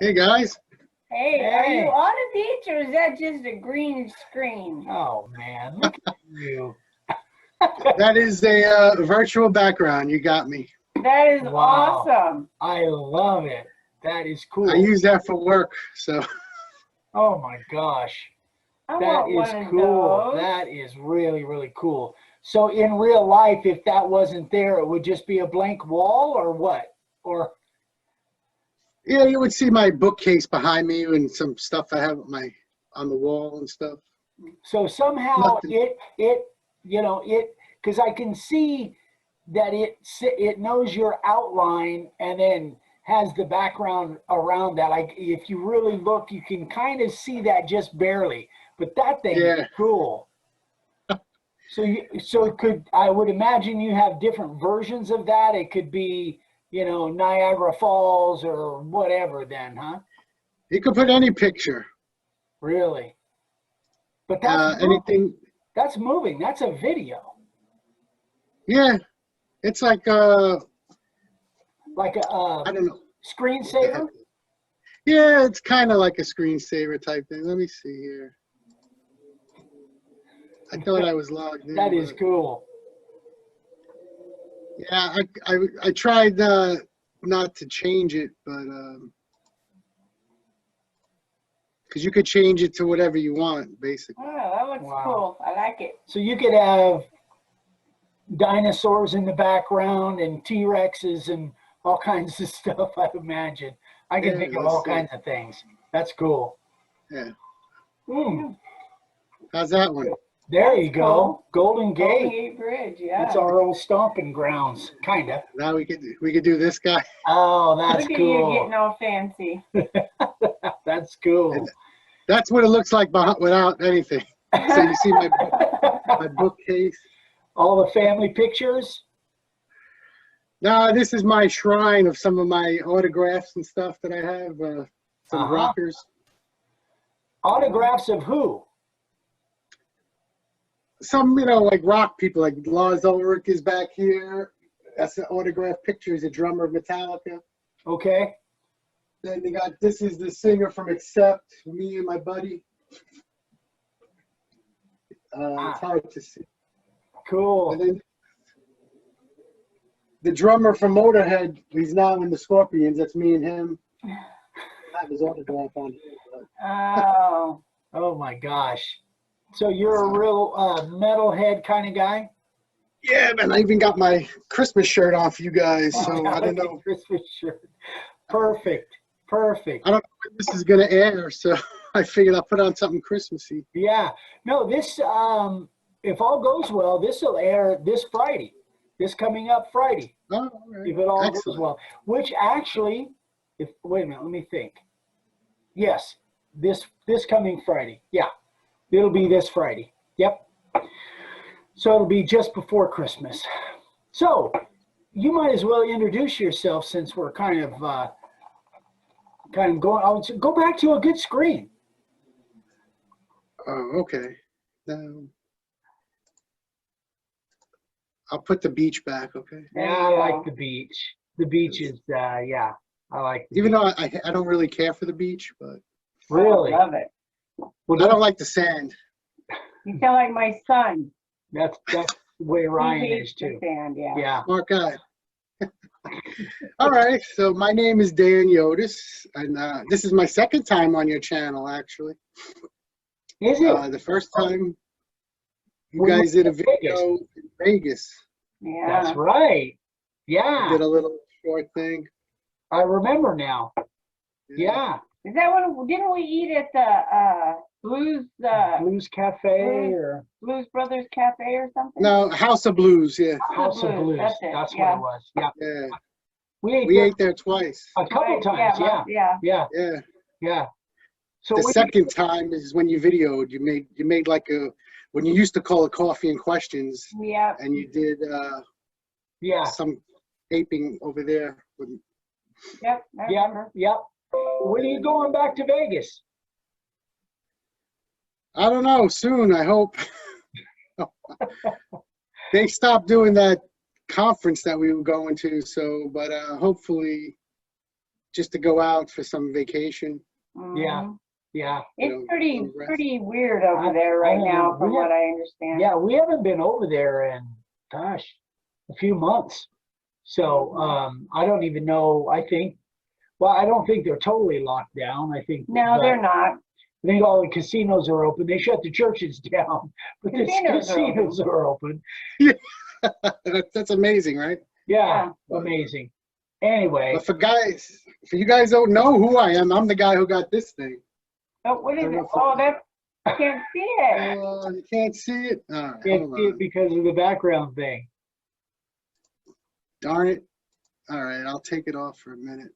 Hey guys. Hey, are you on a beach or is that just a green screen? Oh man, look at you. That is a virtual background. You got me. That is Wow. awesome. I love it. That is cool. I use that for work, so. Oh my gosh. I That want is one of cool. those. That is really, really cool. So in real life, if that wasn't there, it would just be a blank wall or what? Or Yeah, you would see my bookcase behind me and some stuff I have on the wall and stuff. so somehow Nothing. because I can see that it knows your outline and then has the background around that. Like if you really look, you can kind of see that just barely. But that thing is Yeah. cool. So I would imagine you have different versions of that. It could be, Niagara Falls or whatever then, huh? You could put any picture. Really? But that's moving. Anything. That's moving. That's a video. Yeah. It's like Like a I don't know. screensaver? Yeah, it's kind of like a screensaver type thing. Let me see here. I thought I was logged in. That is cool. Yeah, I tried not to change it, but because you could change it to whatever you want, basically. Oh, that looks Wow. cool. I like it. So you could have dinosaurs in the background and T-Rexes and all kinds of stuff, I imagine. I can Yeah, think of let's all see. kinds of things. That's cool. Yeah. How's that one? There you That's go. cool. Golden Golden Gate. Gate Bridge, yeah. It's our old stomping grounds, kind of. Now we could do this guy. Oh, that's Look at you cool. getting all fancy. That's cool. And that's what it looks like without anything. So you see my bookcase. All the family pictures. No, this is my shrine of some of my autographs and stuff that I have. Some rockers. Autographs of who? Some, like rock people, like Lars Ulrich is back here. That's an autograph picture. He's a drummer of Metallica. Okay. Then this is the singer from Accept, me and my buddy. It's hard to see. Cool. And then the drummer from Motorhead, he's now in the Scorpions. That's me and him. I have his autograph on here. Oh. Oh my gosh. So you're a real metalhead kind of guy? Yeah, man, I even got my Christmas shirt on for you guys, so I don't know. Christmas shirt. Perfect. Perfect. I don't know when this is going to air, so I figured I'll put on something Christmassy. Yeah. No, this, if all goes well, this will air this Friday. This coming up Friday. Oh, all right. If it all Excellent. goes well. Which actually, wait a minute, let me think. Yes, this coming Friday. Yeah. It'll be this Friday. Yep. So it'll be just before Christmas. So you might as well introduce yourself since we're kind of going. I'll go back to a good screen. Oh, okay. I'll put the beach back, okay? Yeah, I like the beach. The beach is, yeah, I like the Even beach. though I don't really care for the beach, but Really? I love it. Well, I don't like the sand. You sound like my son. that's the way Ryan He hates is too. the sand, yeah. Yeah. Smart guy. All right, so my name is Dan Yodice, and this is my second time on your channel, actually. Is it? The first time you We guys were did a in video in Vegas. Yeah. That's right. Yeah. Did a little short thing. I remember now. Yeah. Is that what? Didn't we eat at the Blues Cafe or Blues Brothers Cafe or something? No, House of Blues, yeah. House of Blues. That's it. That's Yeah. what it was. Yeah. Yeah. We We ate ate there twice. there a couple Right, times. Yeah. Yeah. Yeah. Yeah. Yeah. So The we- second time is when you videoed. You made like when you used to call it Coffee and Questions, Yeah. and you did yeah. some taping over there. Yep. I Yeah. remember. Yep. When are you going back to Vegas? I don't know. Soon, I hope. They stopped doing that conference that we were going to, so but hopefully just to go out for some vacation. Yeah. Mhm. Yeah. It's know, rest. pretty weird over I- there I right don't now, know. from We what I understand. Yeah, we haven't been over there in, gosh, a few months. So I don't even know. I don't think they're totally locked down. No, they're not. I think all the casinos are open. They shut the churches down, but the casinos are open. That's amazing, right? Yeah, Yeah. amazing. Anyway, But for you guys don't know who I am, I'm the guy who got this thing. Oh, what is I don't it? know if Oh, I can't see it. You can't see it? All right, hold it's on. because of the background thing. Darn it. All right, I'll take it off for a minute.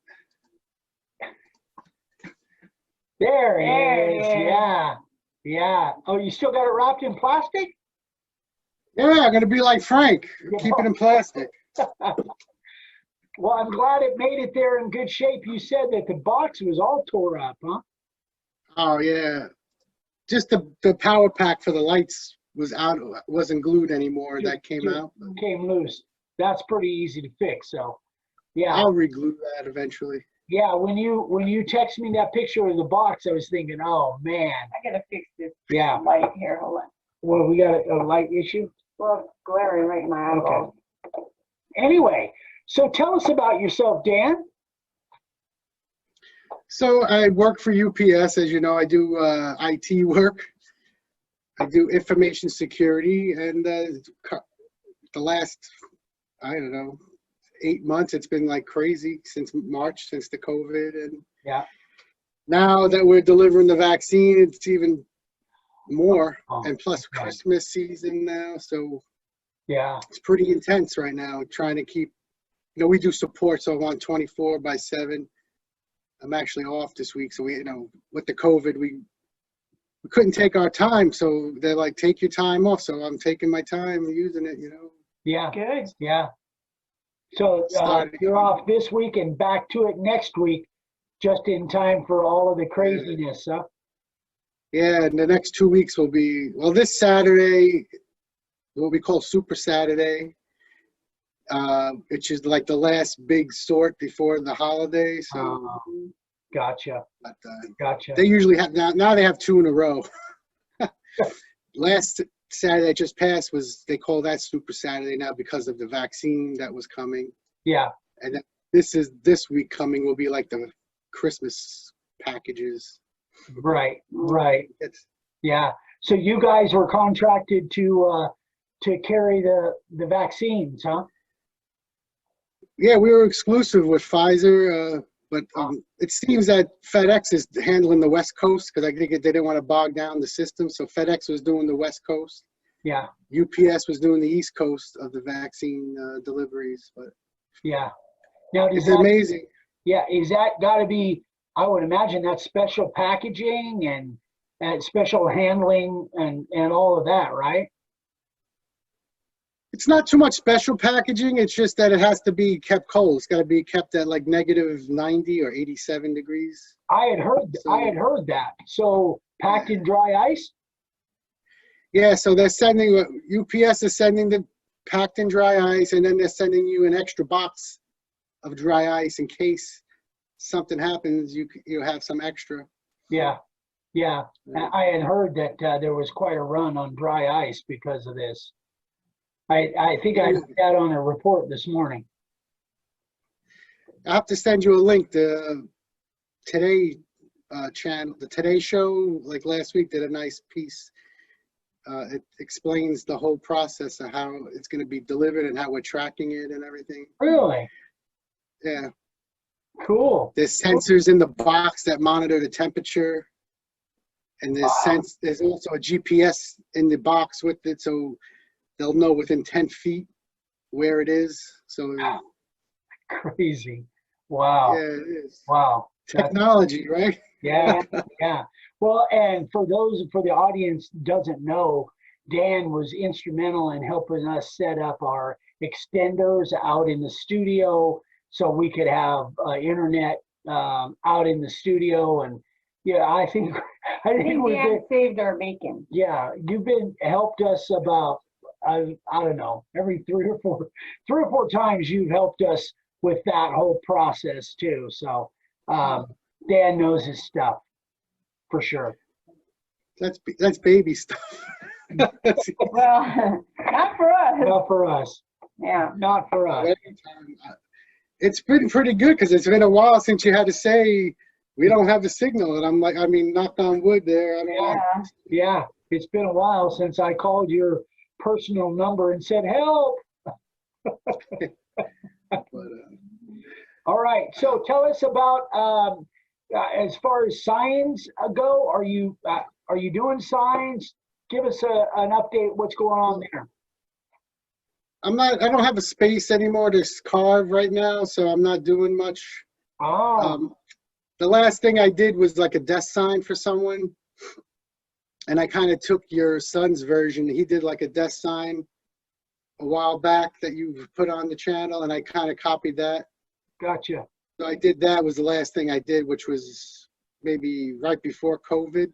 There There it it is. is. Yeah. Yeah. Oh, you still got it wrapped in plastic? Yeah, I'm going to be like Frank. Keep it in plastic. Well, I'm glad it made it there in good shape. You said that the box was all tore up, huh? Oh, yeah. Just the power pack for the lights wasn't glued anymore. That came out. Came loose. That's pretty easy to fix. So, yeah. I'll reglue that eventually. Yeah, when you text me that picture of the box, I was thinking, oh man. I gotta fix this Yeah. light here. Hold on. Well, we got a light issue. Well, it's glaring right in my eyeball. Anyway, so tell us about yourself, Dan. So I work for UPS. As you know, I do IT work. I do information security, and the last, I don't know, 8 months, it's been like crazy since March, since the COVID. And Yeah. now that we're delivering the vaccine, it's even more. Oh, and plus okay. Christmas season now. So Yeah. it's pretty intense right now, trying to keep, we do support. So I'm on 24/7. I'm actually off this week. So with the COVID, we couldn't take our time. So they're like, take your time off. So I'm taking my time and using it, Yeah. Good. Yeah. So you're off this week and back to it next week, just in time for all of the craziness, huh? Yeah, and the next 2 weeks will be, this Saturday, what we call Super Saturday, which is like the last big sort before the holiday. So, Gotcha. but, Gotcha. they usually have, now they have 2 in a row. Last Saturday that just passed they call that Super Saturday now because of the vaccine that was coming. Yeah. And this week coming will be like the Christmas packages. Right. Right. It's, Yeah. So you guys were contracted to carry the vaccines, huh? yeah, we were exclusive with Pfizer, but it seems that FedEx is handling the West Coast because I think they didn't want to bog down the system. So FedEx was doing the West Coast. Yeah. UPS was doing the East Coast of the vaccine deliveries. But Yeah. Now, it's amazing. Yeah. Is that got to be, I would imagine that's special packaging and special handling and all of that, right? It's not too much special packaging. It's just that it has to be kept cold. It's got to be kept at like -90 or 87 degrees. I had heard that. So packed in dry ice? Yeah, so they're sending, UPS is sending the packed in dry ice, and then they're sending you an extra box of dry ice in case something happens, you have some extra. Yeah. Yeah. I had heard that there was quite a run on dry ice because of this. I think I read that on a report this morning. I have to send you a link. The Today channel, the Today Show, like last week, did a nice piece. It explains the whole process of how it's going to be delivered and how we're tracking it and everything. Really? Yeah. Cool. There's sensors in the box that monitor the temperature. And there's also a GPS in the box with it, so they'll know within 10 feet where it is. So Crazy. Wow. yeah, it is. Wow. Technology, right? Yeah. Yeah. Well, and for the audience doesn't know, Dan was instrumental in helping us set up our extenders out in the studio so we could have internet out in the studio. And yeah, I think Dan saved our bacon. Yeah, you've helped us about I don't know, every three or four times you've helped us with that whole process too. So Dan knows his stuff for sure. That's baby stuff. That's- Well, not for us. Not for us. Yeah. Not for us. It's been pretty good because it's been a while since you had to say we don't have a signal, and I'm like, I mean, knock on wood there. I don't know. Yeah. Yeah, it's been a while since I called your personal number and said help. But, All right, so tell us about as far as signs go. Are you doing signs? Give us an update. What's going on there? I don't have a space anymore to carve right now, so I'm not doing much. Oh, The last thing I did was like a desk sign for someone, and I kind of took your son's version. He did like a desk sign a while back that you put on the channel, and I kind of copied that. gotcha. So I did that, was the last thing I did, which was maybe right before COVID.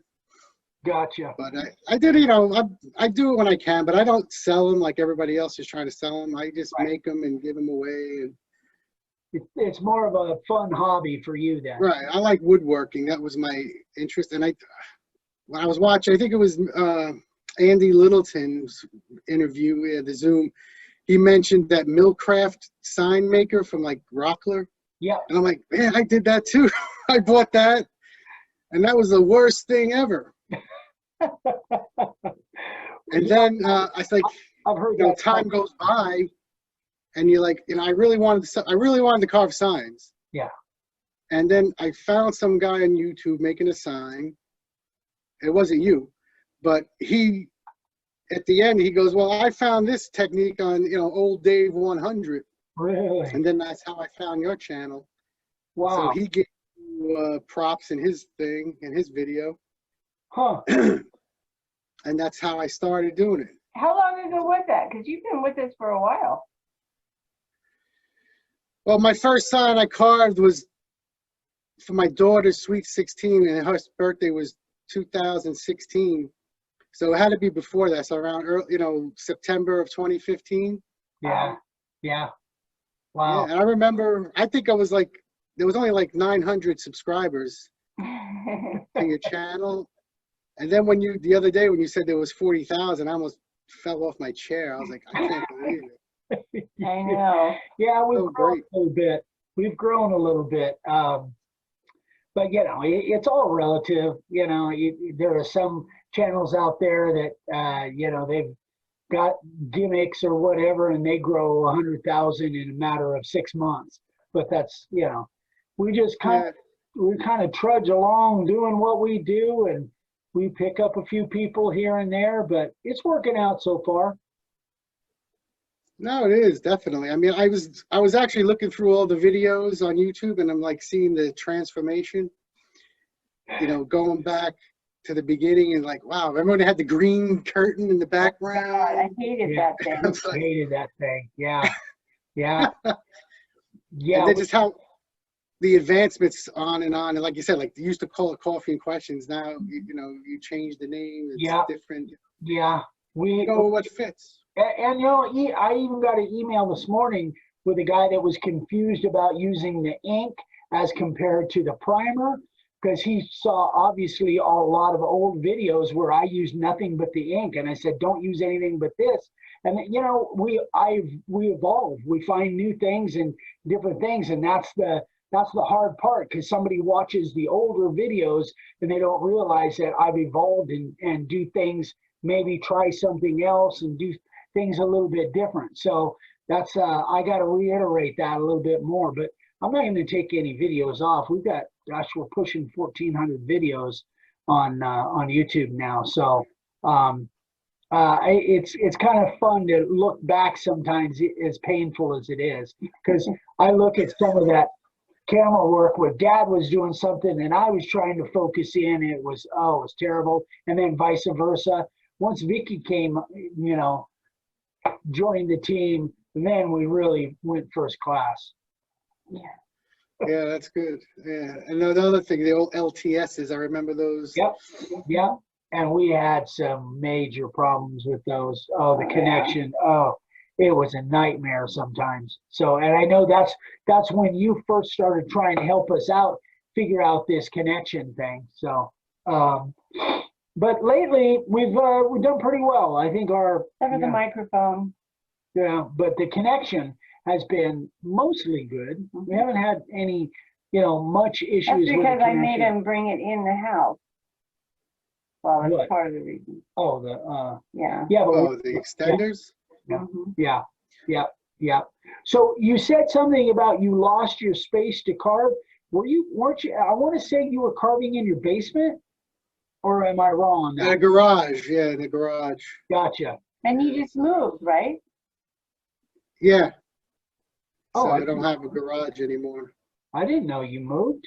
Gotcha. But I did, you know, I do it when I can, but I don't sell them like everybody else is trying to sell them. I just Right. make them and give them away. And It's more of a fun hobby for you then. right, I like woodworking. That was my interest. And when I was watching, I think it was Andy Littleton's interview, the Zoom. He mentioned that Millcraft sign maker from like Rockler. Yeah. And I'm like, man, I did that too. I bought that, and that was the worst thing ever. And then I was like, I've heard you know, that. time goes by, and you're like, you know, I really wanted to carve signs. Yeah. And then I found some guy on YouTube making a sign. It wasn't you, but he, at the end, he goes, well, I found this technique on, you know, old Dave 100. Really? And then that's how I found your channel. Wow. So he gave you props in his thing, in his video. Huh. And that's how I started doing it. How long ago was that? Because you've been with us for a while. Well, my first sign I carved was for my daughter's sweet 16, and her birthday was 2016. So it had to be before that, so around early, you know, September of 2015. Yeah. Yeah. Wow. Yeah, and I remember, I think I was like, there was only like 900 subscribers to your channel. And then the other day when you said there was 40,000, I almost fell off my chair. I was like, I can't believe it. I know. Yeah, we've So grown great. a little bit. We've grown a little bit. But, you know, it's all relative. You know, there are some channels out there that, you know, they've got gimmicks or whatever, and they grow 100,000 in a matter of 6 months. But that's, you know, we just kind of trudge along doing what we do, and we pick up a few people here and there, but it's working out so far. No, it is definitely. I mean, I was actually looking through all the videos on YouTube, and I'm like seeing the transformation, you know, going back to the beginning, and like, wow, remember when they had the green curtain in the God, I background? hated Yeah. that thing. I was like, Hated that thing. Yeah. Yeah. Yeah. and then just how the advancements on, and like you said, like they used to call it Coffee and Questions. Now, you know, you change the name. It's Yeah. different. Yeah. We Go with what fits. And you know, I even got an email this morning with a guy that was confused about using the ink as compared to the primer, because he saw obviously a lot of old videos where I used nothing but the ink, and I said, don't use anything but this. And you know, we evolve, we find new things and different things, and that's the hard part, because somebody watches the older videos and they don't realize that I've evolved and do things, maybe try something else and do things a little bit different. So that's I got to reiterate that a little bit more. But I'm not going to take any videos off. We've got, gosh, we're pushing 1,400 videos on YouTube now. So it's kind of fun to look back sometimes, as painful as it is, because I look at some of that camera work where Dad was doing something and I was trying to focus in. It was terrible. And then vice versa. Once Vicky came, you know, joined the team, then we really went first class. Yeah, that's good. Yeah, and the other thing, the old LTSs, I remember those. Yep. And we had some major problems with those. Oh, the connection. Oh, it was a nightmare sometimes. So, and I know that's when you first started trying to help us out. figure out this connection thing. So, but lately we've done pretty well. I think our Over the microphone. yeah, but the connection has been mostly good. We haven't had any, much issues That's with the because I made connection. him bring it in the house. Well, that's What? part of the reason. Oh, the Yeah. yeah, but Oh, the extenders? Yeah. Mhm. yeah. So you said something about you lost your space to carve. Weren't you? I want to say you were carving in your basement, or am I wrong on In a that? garage, yeah, in a garage. Gotcha. And you just moved, right? Yeah. Oh, So I I don't didn't- have a garage anymore. I didn't know you moved.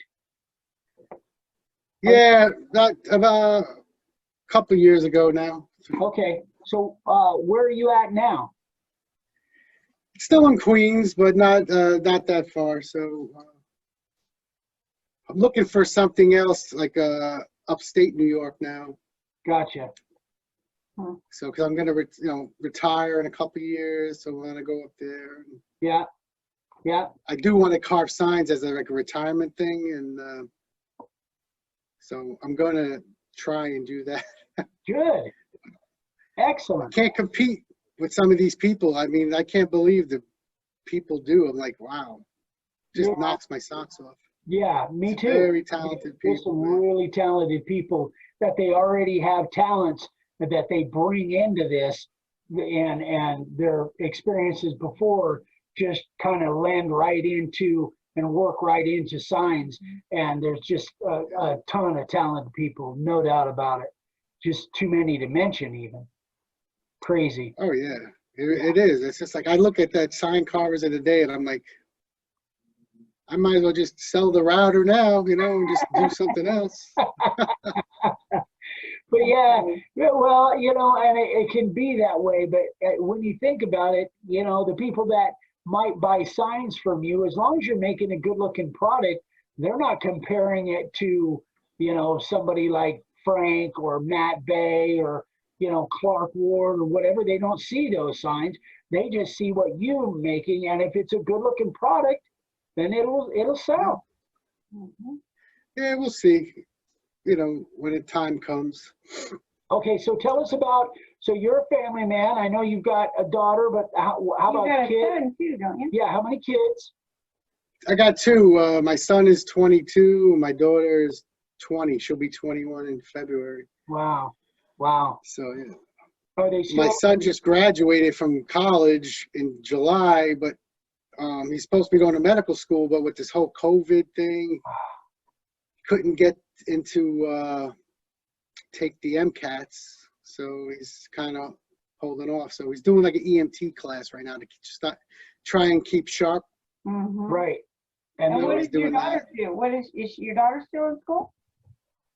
Yeah, about a couple years ago now. Okay, so where are you at now? Still in Queens, but not that far. So I'm looking for something else, like upstate New York now. Gotcha. So because I'm gonna retire in a couple years, so I want to go up there. Yeah. I do want to carve signs as like a retirement thing, and so I'm gonna try and do that. Good. Excellent. Can't compete with some of these people. I mean, I can't believe the people do. I'm like, wow, just Yeah. knocks my socks off. Yeah, me too. Very talented There's people. some Man. really talented people that they already have talents that they bring into this, and their experiences before just kind of lend right into and work right into signs. And there's just a ton of talented people, no doubt about it. Just too many to mention even. Crazy. Oh yeah, it is. It's just like I look at that sign carvers of the day, and I'm like, I might as well just sell the router now, and just do something else. But yeah, well, and it can be that way. But when you think about it, the people that might buy signs from you, as long as you're making a good looking product, they're not comparing it to, somebody like Frank or Matt Bay or, Clark Ward or whatever. They don't see those signs. They just see what you're making. And if it's a good looking product, then it'll sell. Mhm. Yeah, we'll see. When the time comes. Okay, so tell us about, so you're a family man. I know you've got a daughter, but how You about got a kids? son too, don't you? Yeah, how many kids? I got two. My son is 22. My daughter is 20. She'll be 21 in February. Wow. So yeah. Are they My still? son just graduated from college in July, but he's supposed to be going to medical school, but with this whole COVID thing, couldn't get into take the MCATs, so he's kind of holding off. So he's doing like an EMT class right now to try and keep sharp. Mhm. Right. And And then- what he's does your doing daughter do? Is your daughter still in school?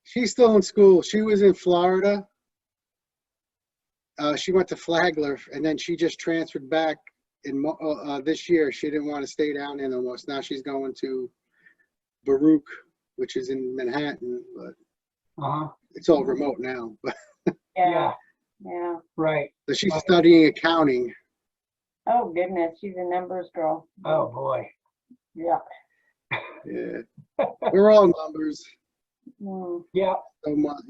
She's still in school. She was in Florida. She went to Flagler, and then she just transferred back in this year. She didn't want to stay down there no more. So now she's going to Baruch, which is in Manhattan, but uh-huh. it's all remote now. But Yeah. Yeah. Right. so she's studying accounting. Oh goodness, she's a numbers girl. Oh boy. Yeah. Yeah, we're all numbers. Mm. Yeah. So much,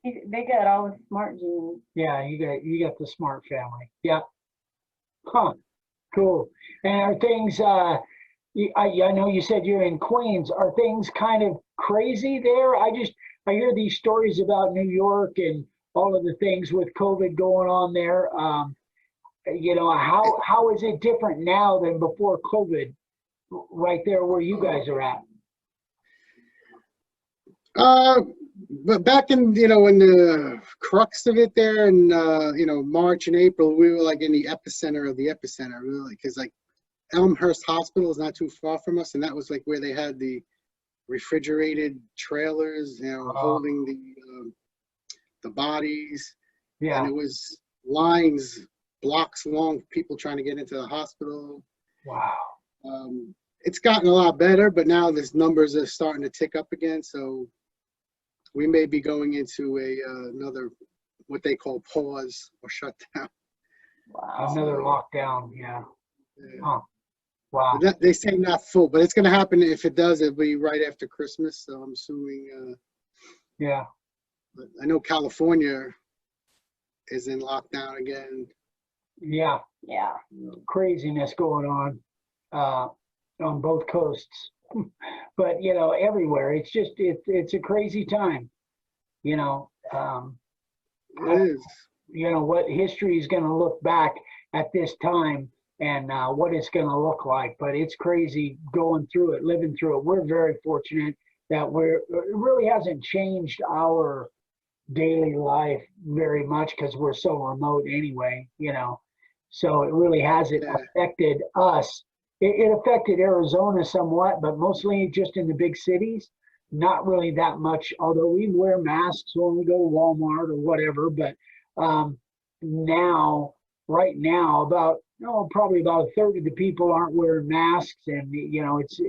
They got all the smart genes. Yeah. You got the smart family. Yeah. Huh. Cool. And are things? I know you said you're in Queens. Are things kind of crazy there? I hear these stories about New York and all of the things with COVID going on there. How is it different now than before COVID? Right there where you guys are at. But back in in the crux of it there in March and April, we were like in the epicenter of the epicenter, really, because like Elmhurst Hospital is not too far from us, and that was like where they had the refrigerated trailers, holding the bodies. Yeah. And it was lines, blocks long, people trying to get into the hospital. Wow. It's gotten a lot better, but now these numbers are starting to tick up again. So we may be going into another, what they call pause or shutdown. Wow. Another lockdown. Yeah. Yeah. Huh. Wow. They say not full, but it's going to happen. If it does, it'll be right after Christmas. So I'm assuming. Yeah. But I know California is in lockdown again. Yeah. Yeah. Craziness going on both coasts. But you know, everywhere. It's just it's a crazy time. You know, It is. you know what history is going to look back at this time and what it's going to look like. But it's crazy going through it, living through it. We're very fortunate that it really hasn't changed our daily life very much because we're so remote anyway, you know. So it really hasn't Yeah. affected us. It affected Arizona somewhat, but mostly just in the big cities. Not really that much, although we wear masks when we go to Walmart or whatever. But right now, probably about a third of the people aren't wearing masks, and you know, it's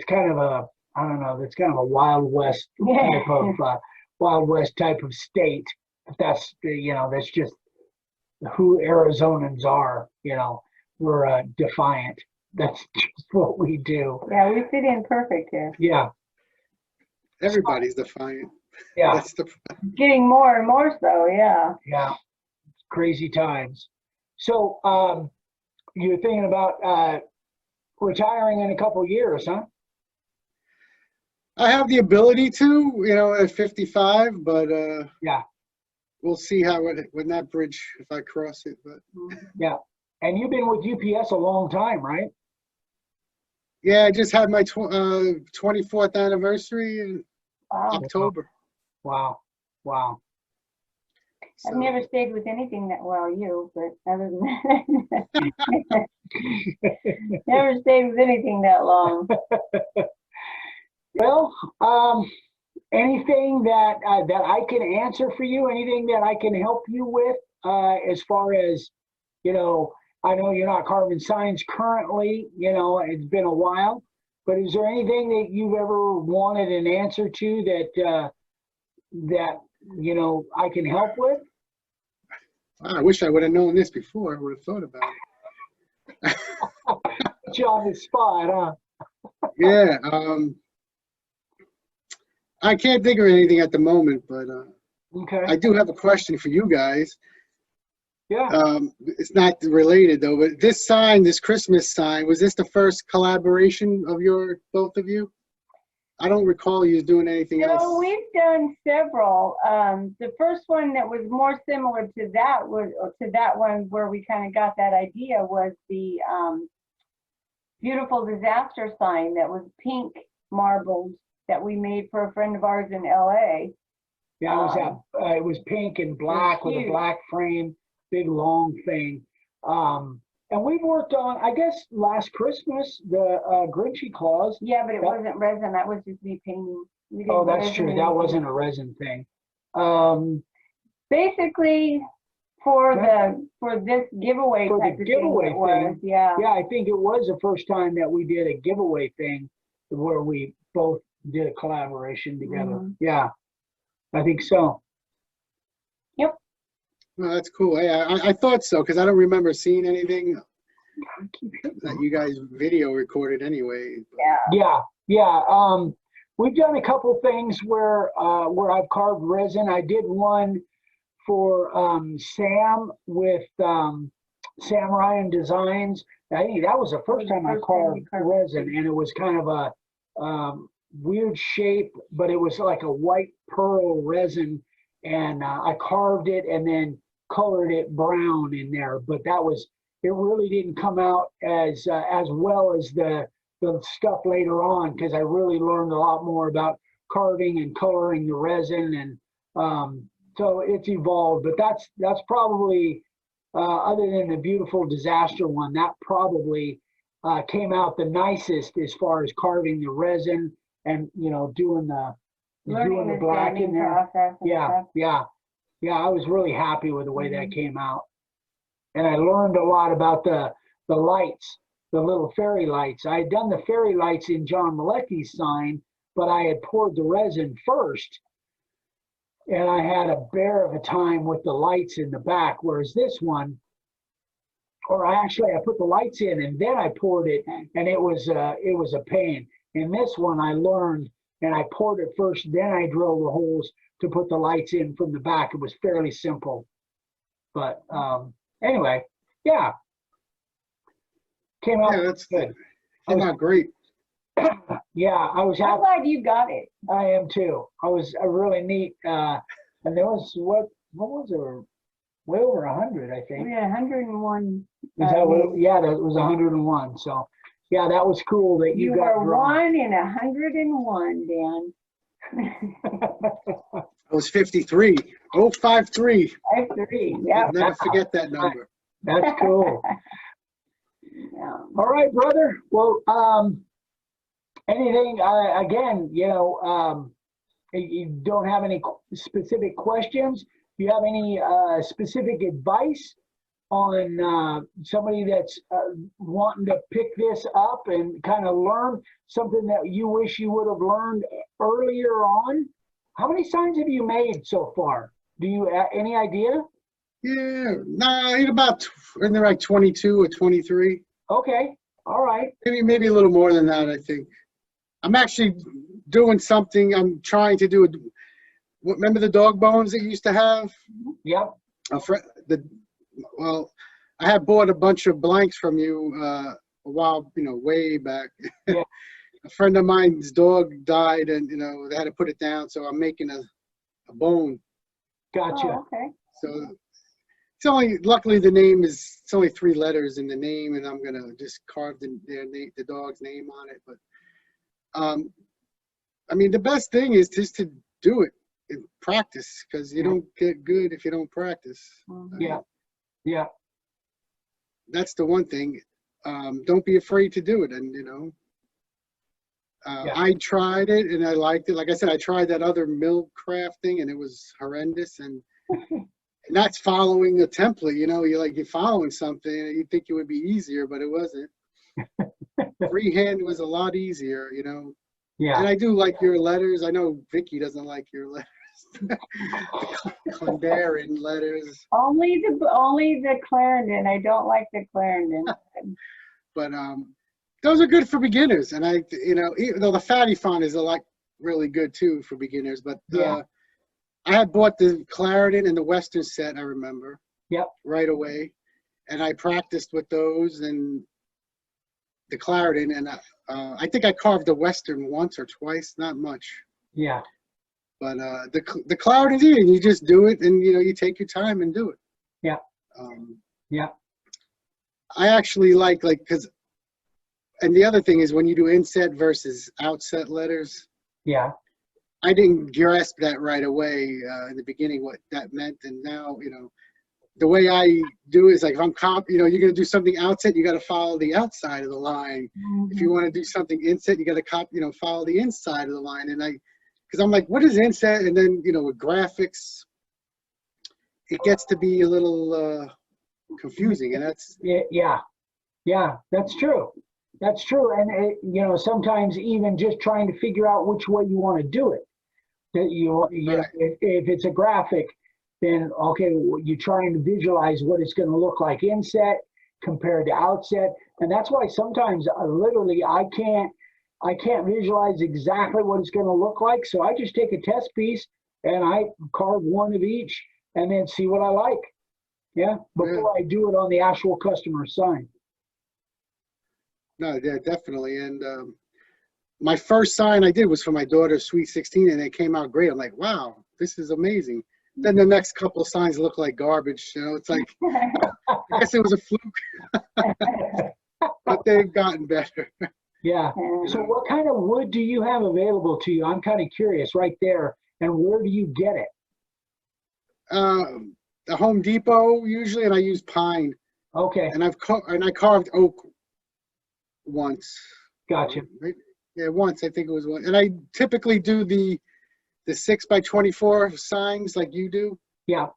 kind of a, I don't know, it's kind of a Wild West type of Wild West type of state. That's that's just who Arizonans are. You know, we're defiant. That's just what we do. Yeah, we fit in perfect here. Yeah, Everybody's defiant. yeah, That's the. Getting more and more so, yeah. yeah. Crazy times. So you're thinking about retiring in a couple of years, huh? I have the ability to, at 55, but Yeah, we'll see when that bridge, if I cross it. But yeah. And you've been with UPS a long time, right? yeah, I just had my 24th anniversary in Wow. October. Wow, wow. So, I've never stayed with anything that, well, you, but other than that, never stayed with anything that long. Well, anything that I can answer for you, anything that I can help you with, as far as, I know you're not carving signs currently, it's been a while, but is there anything that you've ever wanted an answer to that I can help with? I wish I would have known this before. I would have thought about it. Put you on the spot, huh? Yeah. I can't think of anything at the moment, but Okay. I do have a question for you guys. Yeah. It's not related though, but this Christmas sign, was this the first collaboration of both of you? I don't recall you doing anything else. No, we've done several. The first one that was more similar to that one where we kind of got that idea was the beautiful disaster sign that was pink marbled that we made for a friend of ours in LA. Yeah, it was pink and black with a black frame, big long thing. And we've worked on, I guess, last Christmas, the Grinchy Claus. Yeah, but it wasn't resin. That was just me painting. Oh, that's true. That wasn't a resin thing. Basically, for this giveaway for type the of giveaway thing, it was, yeah. Yeah, I think it was the first time that we did a giveaway thing where we both did a collaboration together. Mm-hmm. Yeah, I think so. Yep. Well, that's cool. Yeah, I thought so because I don't remember seeing anything that you guys video recorded anyway. Yeah. Yeah. We've done a couple things where I've carved resin. I did one for Sam with Sam Ryan Designs. I think that was the first time I carved resin, and it was kind of a weird shape, but it was like a white pearl resin, and I carved it and then colored it brown in there. But it really didn't come out as well as the stuff later on, because I really learned a lot more about carving and coloring the resin, and so it's evolved. But that's probably other than the beautiful disaster one, that probably came out the nicest as far as carving the resin and doing the black in there. Yeah, I was really happy with the way that came out, and I learned a lot about the lights, the little fairy lights. I had done the fairy lights in John Malecki's sign, but I had poured the resin first, and I had a bear of a time with the lights in the back. Whereas this one, or I put the lights in and then I poured it, and it was a pain. In this one, I learned, and I poured it first, then I drilled the holes to put the lights in from the back. It was fairly simple. But anyway, yeah, came out Yeah, that's good. came out great. Yeah, I was I'm happy. glad you got it. I am too. I was really neat. And there was what was there? Way over 100, I We think. had 101. Is that what? Yeah, that was 101. So, yeah, that was cool that you You got were drawn. 1 in 101, Dan. I was 53. 053. 53. Yeah. I'll never forget that number. That's cool. Yeah. All right, brother. Well, anything, again, you don't have any specific questions? Do you have any specific advice on somebody that's wanting to pick this up and kind of learn something that you wish you would have learned earlier on? How many signs have you made so far? Do you any idea? Yeah, nah, in the like 22 or 23. Okay, all right. Maybe a little more than that, I think. I'm actually doing something. I'm trying to do remember the dog bones that you used to have? Yep. Well, I had bought a bunch of blanks from you a while, way back. Yeah. A friend of mine's dog died, and they had to put it down. So I'm making a bone. Gotcha. Oh, okay. So luckily it's only 3 letters in the name, and I'm gonna just carve the dog's name on it. But I mean, the best thing is just to do it and practice, because you don't get good if you don't practice. Yeah. Yeah. That's the one thing. Don't be afraid to do it, and I tried it and I liked it. Like I said, I tried that other mill craft thing and it was horrendous, and that's following a template. You're following something and you think it would be easier, but it wasn't. Freehand was a lot easier. Yeah. And I do like your letters. I know Vicky doesn't like your letters. The Clarendon letters. Only the Clarendon. I don't like the Clarendon. But those are good for beginners. And even though the fatty font is really good too for beginners, but I had bought the Clarendon and the Western set, I remember. Yep. Right away. And I practiced with those and the Clarendon, and I think I carved the Western once or twice, not much. Yeah. But the Clarendon's easy, and you just do it, and you take your time and do it. Yeah. Yeah. I actually because, and the other thing is when you do inset versus outset letters. Yeah. I didn't grasp that right away in the beginning what that meant, and now the way I do is if I'm you're going to do something outset, you got to follow the outside of the line. Mm-hmm. If you want to do something inset, you got to follow the inside of the line. And because I'm like, what is inset? And then with graphics, it gets to be a little confusing, and that's yeah, that's true. That's true. And sometimes even just trying to figure out which way you want to do it. That Right. if it's a graphic, then you're trying to visualize what it's going to look like inset compared to outset, and that's why sometimes literally I can't visualize exactly what it's going to look like. So I just take a test piece and I carve one of each and then see what I like. Yeah, before I do it on the actual customer sign. No, yeah, definitely. And my first sign I did was for my daughter's Sweet 16, and it came out great. I'm like, wow, this is amazing. Then the next couple of signs look like garbage. It's like, I guess it was a fluke, but they've gotten better. Yeah. So what kind of wood do you have available to you? I'm kind of curious right there. And where do you get it? The Home Depot usually, and I use pine. Okay. And I carved oak once. Gotcha. Yeah, once I think it was one. And I typically do the 6x24 signs like you do. Yeah.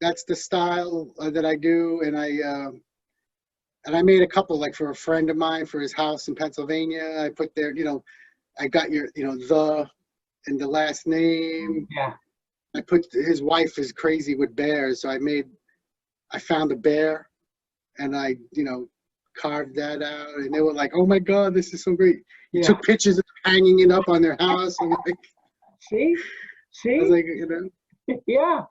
That's the style that I do, and I made a couple for a friend of mine for his house in Pennsylvania. I put there, I got your, the and the last name. Yeah. I put his wife is crazy with bears, so I found a bear. and I, carved that out, and they were like, "Oh my God, this is so great!" You Yeah. took pictures of hanging it up on their house. I'm like, See? I was See? like, Yeah,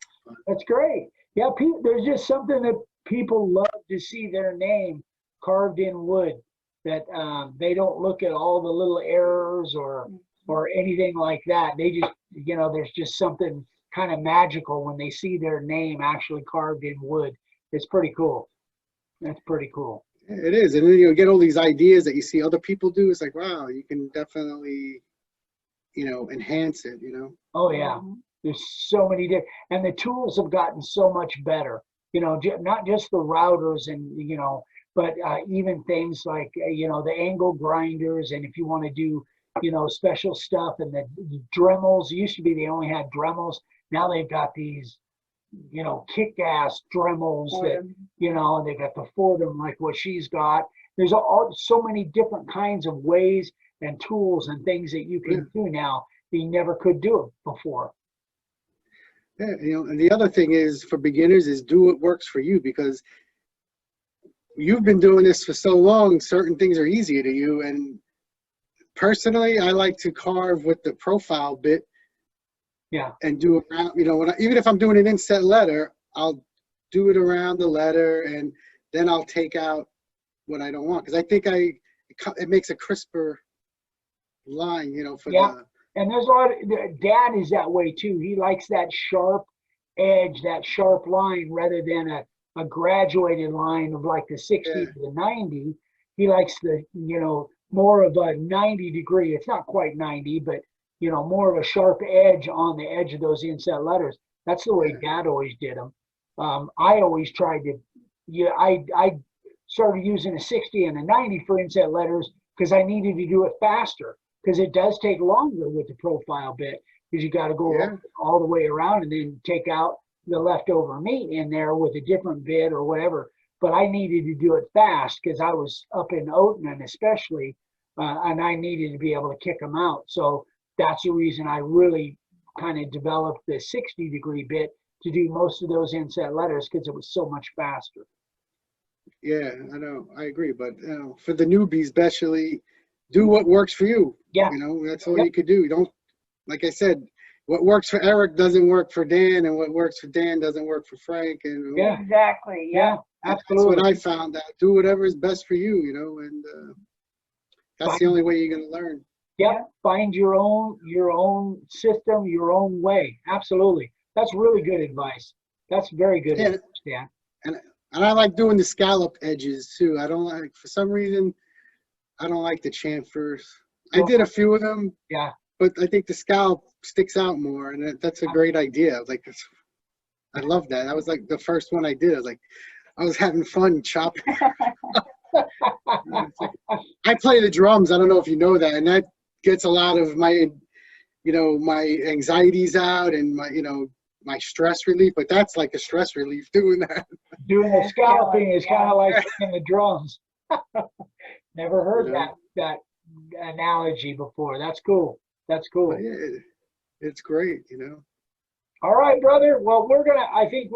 that's great. Yeah, there's just something that people love to see their name carved in wood. That they don't look at all the little errors or anything like that. They just, there's just something kind of magical when they see their name actually carved in wood. It's pretty cool. That's pretty cool. it is, and then you get all these ideas that you see other people do. It's like, wow, you can definitely, enhance it. Oh yeah, there's so many different, and the tools have gotten so much better. Not just the routers but even things like the angle grinders, and if you want to do special stuff, and the Dremels. It used to be they only had Dremels. Now they've got these kick-ass Dremels that and they've got the Fordham like what she's got. There's so many different kinds of ways and tools and things that you can do now that you never could do before. Yeah, and the other thing is for beginners is do what works for you, because you've been doing this for so long, certain things are easier to you. And personally, I like to carve with the profile bit. Yeah. And do around, even if I'm doing an inset letter, I'll do it around the letter, and then I'll take out what I don't want, because I think it makes a crisper line, for the. And there's a lot of, Dad is that way too. He likes that sharp edge, that sharp line, rather than a graduated line of like the 60 to the 90. He likes the, more of a 90 degree. It's not quite 90, but, more of a sharp edge on the edge of those inset letters. That's the way Dad always did them. I always tried to, I started using a 60 and a 90 for inset letters because I needed to do it faster. Because it does take longer with the profile bit, because you got to go all the way around and then take out the leftover meat in there with a different bit or whatever. But I needed to do it fast because I was up in Oatman especially, and I needed to be able to kick them out. So that's the reason I really kind of developed the 60-degree bit to do most of those inset letters, because it was so much faster. Yeah, I know, I agree. But for the newbies especially, do what works for you. Yeah. That's all you could do. Don't, like I said, what works for Eric doesn't work for Dan, and what works for Dan doesn't work for Frank. And Exactly. Yeah. Absolutely. That's what I found out. Do whatever is best for you, and that's the only way you're going to learn. Find your own system, your own way. Absolutely. That's really good advice. That's very good advice, Dan. And I like doing the scallop edges too. I don't like, for some reason, I don't like the chamfers. I did a few of them. Yeah. But I think the scallop sticks out more, and that's a great idea. Like, I love that. That was like the first one I did. I was having fun chopping. I play the drums. I don't know if you know that, and that gets a lot of my, my anxieties out, and my stress relief. But that's like a stress relief doing that. Doing the scalloping is kind of like playing the drums. Never heard that analogy before. That's cool. That's cool. Yeah, it's great, All right, brother. Well, I think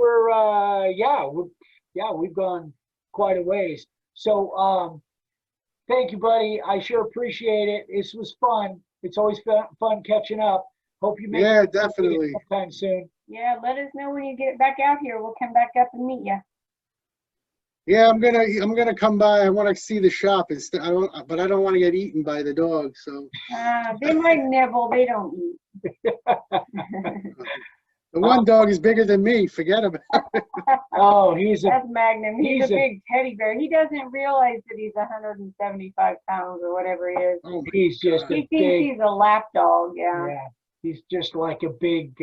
we've gone quite a ways. So, thank you, buddy. I sure appreciate it. This was fun. It's always fun catching up. Hope you make it definitely sometime soon. Yeah, let us know when you get back out here. We'll come back up and meet you. Yeah, I'm gonna come by. I want to see the shop. But I don't want to get eaten by the dogs. So they might nibble. They don't eat. The one dog is bigger than me. Forget about it. Oh, that's Magnum. He's a big teddy bear. He doesn't realize that he's 175 pounds or whatever he is. Oh, he's just he thinks he's a lap dog. Yeah. He's just like a big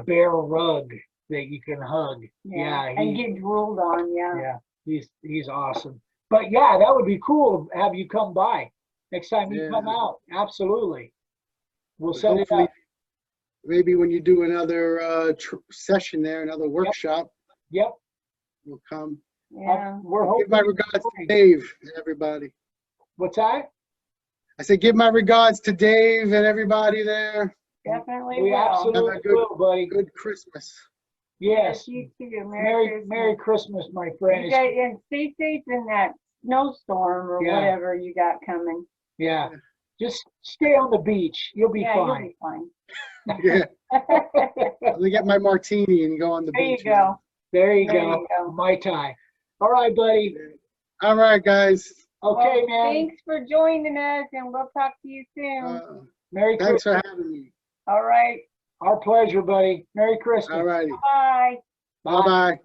bear rug that you can hug. And get drooled on. Yeah, he's awesome. But yeah, that would be cool to have you come by next time you come out. Absolutely. We'll set it up. Maybe when you do another session there, another workshop. Yep. We'll come. Yeah. We're hoping. Give my regards to Dave and everybody. What's that? I said, give my regards to Dave and everybody there. Definitely we will. Absolutely Have a good, will, buddy. Good Christmas. Yes. You too. Merry Christmas, my friend. You guys, and stay safe in that snowstorm or Yeah. whatever you got coming. Yeah. Just stay on the beach. You'll be Yeah, fine. you'll be fine. Yeah. Let me get my martini and go on the There you beach. go. There you There go. you go. Mai Tai. All right, buddy. All right, guys. Okay, Well, man. Thanks for joining us, and we'll talk to you soon. Merry Thanks Christmas. for having me. All right. Our pleasure, buddy. Merry Christmas. All righty. Bye. Bye-bye.